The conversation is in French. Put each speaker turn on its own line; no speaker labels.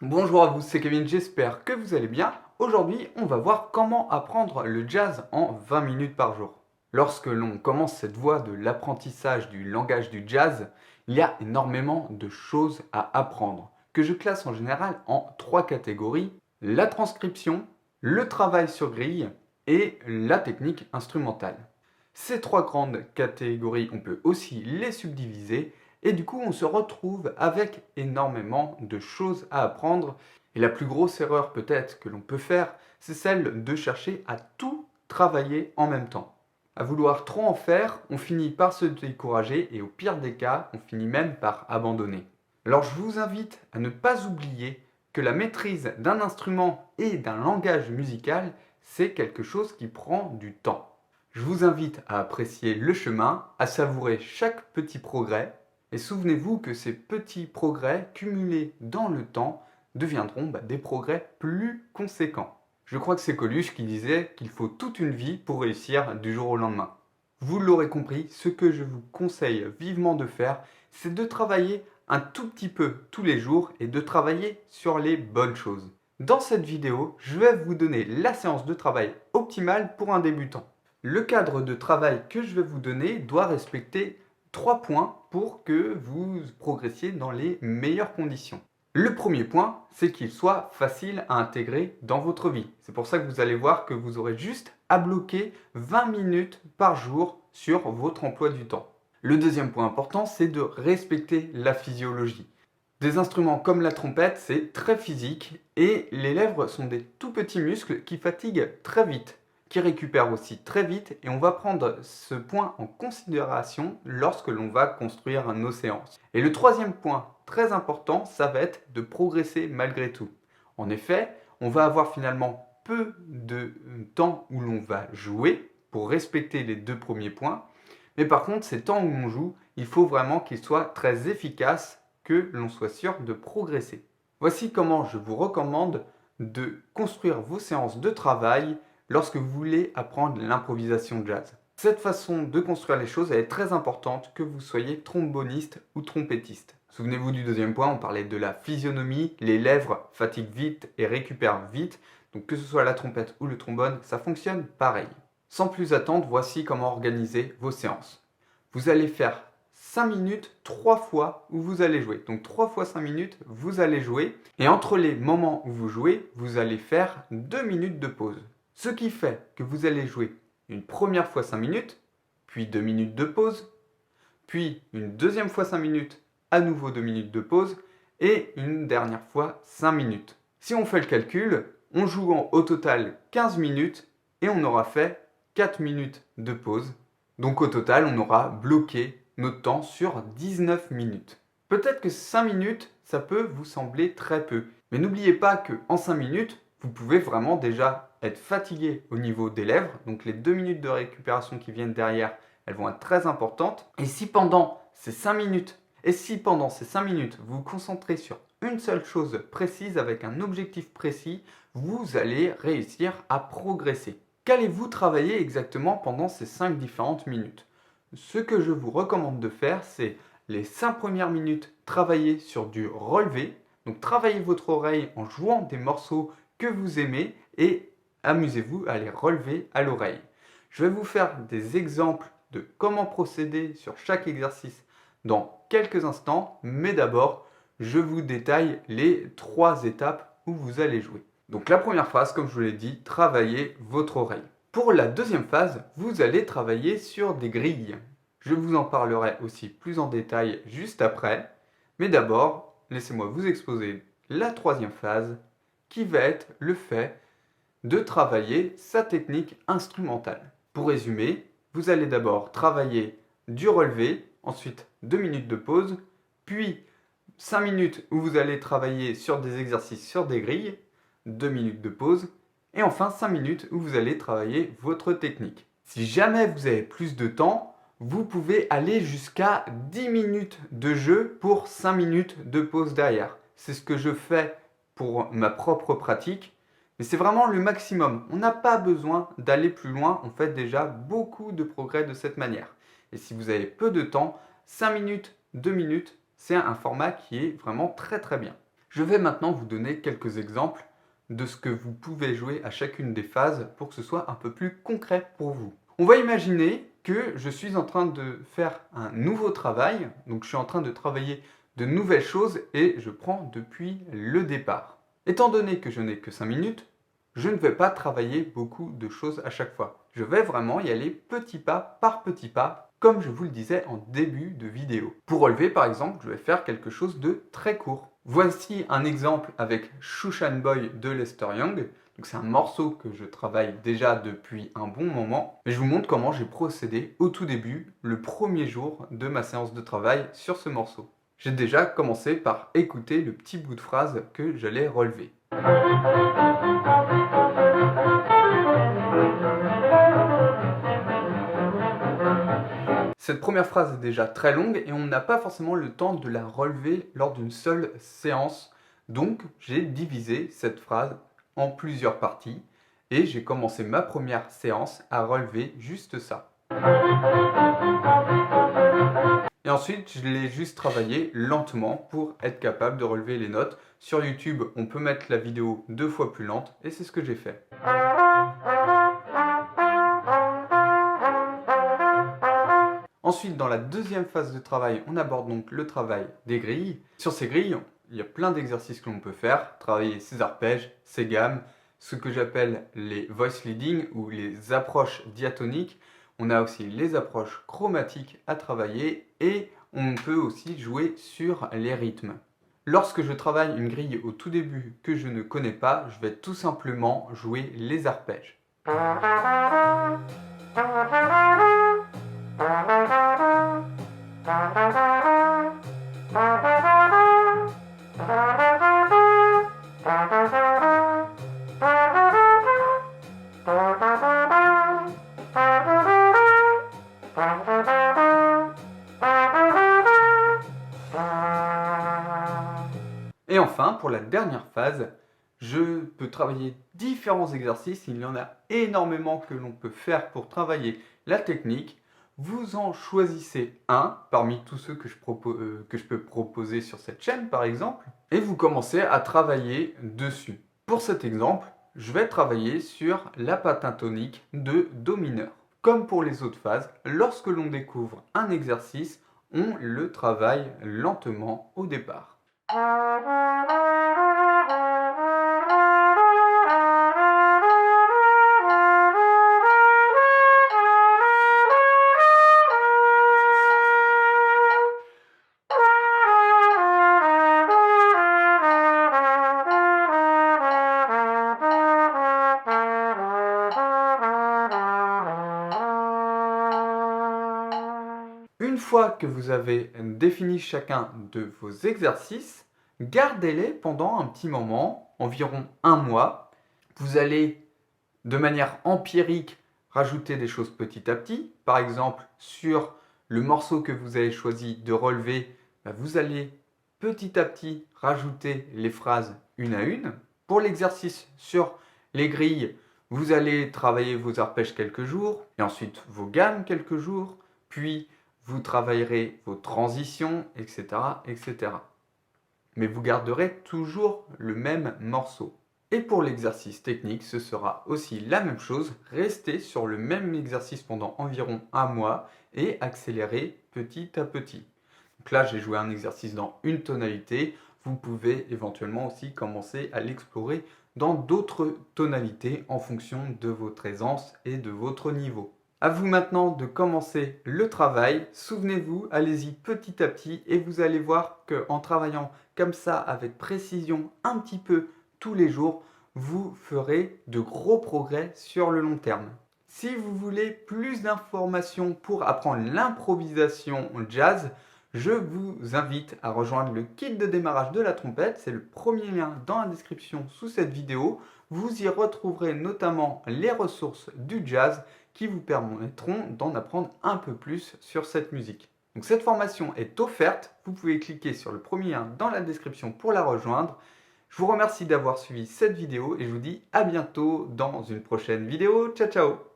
Bonjour à vous, c'est Kevin, j'espère que vous allez bien. Aujourd'hui, on va voir comment apprendre le jazz en 20 minutes par jour. Lorsque l'on commence cette voie de l'apprentissage du langage du jazz, il y a énormément de choses à apprendre, que je classe en général en trois catégories: la transcription, le travail sur grille et la technique instrumentale. Ces trois grandes catégories, on peut aussi les subdiviser et du coup on se retrouve avec énormément de choses à apprendre. Et la plus grosse erreur peut-être que l'on peut faire, c'est celle de chercher à tout travailler en même temps. À vouloir trop en faire, on finit par se décourager et au pire des cas, on finit même par abandonner. Alors je vous invite à ne pas oublier que la maîtrise d'un instrument et d'un langage musical, c'est quelque chose qui prend du temps. Je vous invite à apprécier le chemin, à savourer chaque petit progrès, et souvenez-vous que ces petits progrès cumulés dans le temps deviendront des progrès plus conséquents. Je crois que c'est Coluche qui disait qu'il faut toute une vie pour réussir du jour au lendemain. Vous l'aurez compris, ce que je vous conseille vivement de faire, c'est de travailler un tout petit peu tous les jours et de travailler sur les bonnes choses. Dans cette vidéo, je vais vous donner la séance de travail optimale pour un débutant. Le cadre de travail que je vais vous donner doit respecter 3 points pour que vous progressiez dans les meilleures conditions. Le premier point, c'est qu'il soit facile à intégrer dans votre vie. C'est pour ça que vous allez voir que vous aurez juste à bloquer 20 minutes par jour sur votre emploi du temps. Le deuxième point important, c'est de respecter la physiologie. Des instruments comme la trompette, c'est très physique et les lèvres sont des tout petits muscles qui fatiguent très vite, qui récupèrent aussi très vite, et on va prendre ce point en considération lorsque l'on va construire nos séances. Et le troisième point très important, ça va être de progresser malgré tout. En effet, on va avoir finalement peu de temps où l'on va jouer pour respecter les deux premiers points, mais par contre, ces temps où on joue, il faut vraiment qu'ils soient très efficaces, que l'on soit sûr de progresser. Voici comment je vous recommande de construire vos séances de travail lorsque vous voulez apprendre l'improvisation jazz. Cette façon de construire les choses, elle est très importante, que vous soyez tromboniste ou trompettiste. Souvenez-vous du deuxième point, on parlait de la physionomie, les lèvres fatiguent vite et récupèrent vite, donc que ce soit la trompette ou le trombone, ça fonctionne pareil. Sans plus attendre, voici comment organiser vos séances. Vous allez faire 5 minutes 3 fois où vous allez jouer. Donc 3 fois 5 minutes, vous allez jouer. Et entre les moments où vous jouez, vous allez faire 2 minutes de pause. Ce qui fait que vous allez jouer une première fois 5 minutes, puis 2 minutes de pause, puis une deuxième fois 5 minutes, à nouveau 2 minutes de pause, et une dernière fois 5 minutes. Si on fait le calcul, on joue au total 15 minutes et on aura fait 4 minutes de pause. Donc au total, on aura bloqué notre temps sur 19 minutes. Peut-être que 5 minutes, ça peut vous sembler très peu. Mais n'oubliez pas qu'en 5 minutes, vous pouvez vraiment déjà être fatigué au niveau des lèvres. Donc les 2 minutes de récupération qui viennent derrière, elles vont être très importantes. Et si pendant ces 5 minutes, vous vous concentrez sur une seule chose précise avec un objectif précis, vous allez réussir à progresser. Qu'allez-vous travailler exactement pendant ces 5 différentes minutes? Ce que je vous recommande de faire, c'est les 5 premières minutes travailler sur du relevé. Donc travaillez votre oreille en jouant des morceaux que vous aimez et amusez-vous à les relever à l'oreille. Je vais vous faire des exemples de comment procéder sur chaque exercice dans quelques instants, mais d'abord, je vous détaille les 3 étapes où vous allez jouer. Donc la première phase, comme je vous l'ai dit, travaillez votre oreille. Pour la deuxième phase, vous allez travailler sur des grilles. Je vous en parlerai aussi plus en détail juste après, mais d'abord, laissez-moi vous exposer la troisième phase, qui va être le fait de travailler sa technique instrumentale. Pour résumer, vous allez d'abord travailler du relevé, ensuite 2 minutes de pause, puis 5 minutes où vous allez travailler sur des exercices sur des grilles, 2 minutes de pause, et enfin 5 minutes où vous allez travailler votre technique. Si jamais vous avez plus de temps, vous pouvez aller jusqu'à 10 minutes de jeu pour 5 minutes de pause derrière. C'est ce que je fais pour ma propre pratique, mais c'est vraiment le maximum. On n'a pas besoin d'aller plus loin, on fait déjà beaucoup de progrès de cette manière. Et si vous avez peu de temps, 5 minutes, 2 minutes, c'est un format qui est vraiment très très bien. Je vais maintenant vous donner quelques exemples de ce que vous pouvez jouer à chacune des phases pour que ce soit un peu plus concret pour vous. On va imaginer que je suis en train de faire un nouveau travail, donc je suis en train de travailler de nouvelles choses et je prends depuis le départ. Étant donné que je n'ai que 5 minutes, je ne vais pas travailler beaucoup de choses à chaque fois. Je vais vraiment y aller petit pas par petit pas, comme je vous le disais en début de vidéo. Pour relever par exemple, je vais faire quelque chose de très court. Voici un exemple avec Shushan Boy de Lester Young. C'est un morceau que je travaille déjà depuis un bon moment. Et je vous montre comment j'ai procédé au tout début, le premier jour de ma séance de travail sur ce morceau. J'ai déjà commencé par écouter le petit bout de phrase que j'allais relever. Cette première phrase est déjà très longue et on n'a pas forcément le temps de la relever lors d'une seule séance. Donc j'ai divisé cette phrase en plusieurs parties et j'ai commencé ma première séance à relever juste ça. Et ensuite, je l'ai juste travaillé lentement pour être capable de relever les notes. Sur YouTube, on peut mettre la vidéo 2 fois plus lente et c'est ce que j'ai fait. Ensuite, dans la deuxième phase de travail, on aborde donc le travail des grilles. Sur ces grilles, il y a plein d'exercices que l'on peut faire. Travailler ses arpèges, ses gammes, ce que j'appelle les voice leading ou les approches diatoniques. On a aussi les approches chromatiques à travailler et on peut aussi jouer sur les rythmes. Lorsque je travaille une grille au tout début que je ne connais pas, je vais tout simplement jouer les arpèges. Et enfin, pour la dernière phase, je peux travailler différents exercices. Il y en a énormément que l'on peut faire pour travailler la technique. Vous en choisissez un parmi tous ceux que je peux proposer sur cette chaîne, par exemple, et vous commencez à travailler dessus. Pour cet exemple, je vais travailler sur la pentatonique de Do mineur. Comme pour les autres phases, lorsque l'on découvre un exercice, on le travaille lentement au départ. Une fois que vous avez défini chacun de vos exercices, gardez-les pendant un petit moment, environ un mois. Vous allez, de manière empirique, rajouter des choses petit à petit. Par exemple, sur le morceau que vous avez choisi de relever, vous allez petit à petit rajouter les phrases une à une. Pour l'exercice sur les grilles, vous allez travailler vos arpèges quelques jours, et ensuite vos gammes quelques jours, puis vous travaillerez vos transitions, etc., etc. Mais vous garderez toujours le même morceau. Et pour l'exercice technique, ce sera aussi la même chose. Restez sur le même exercice pendant environ un mois et accélérez petit à petit. Donc là, j'ai joué un exercice dans une tonalité. Vous pouvez éventuellement aussi commencer à l'explorer dans d'autres tonalités en fonction de votre aisance et de votre niveau. À vous maintenant de commencer le travail. Souvenez-vous, allez-y petit à petit et vous allez voir qu'en travaillant comme ça avec précision un petit peu tous les jours, vous ferez de gros progrès sur le long terme. Si vous voulez plus d'informations pour apprendre l'improvisation jazz, je vous invite à rejoindre le kit de démarrage de la trompette. C'est le premier lien dans la description sous cette vidéo. Vous y retrouverez notamment les ressources du jazz qui vous permettront d'en apprendre un peu plus sur cette musique. Donc cette formation est offerte, vous pouvez cliquer sur le premier lien dans la description pour la rejoindre. Je vous remercie d'avoir suivi cette vidéo et je vous dis à bientôt dans une prochaine vidéo. Ciao ciao!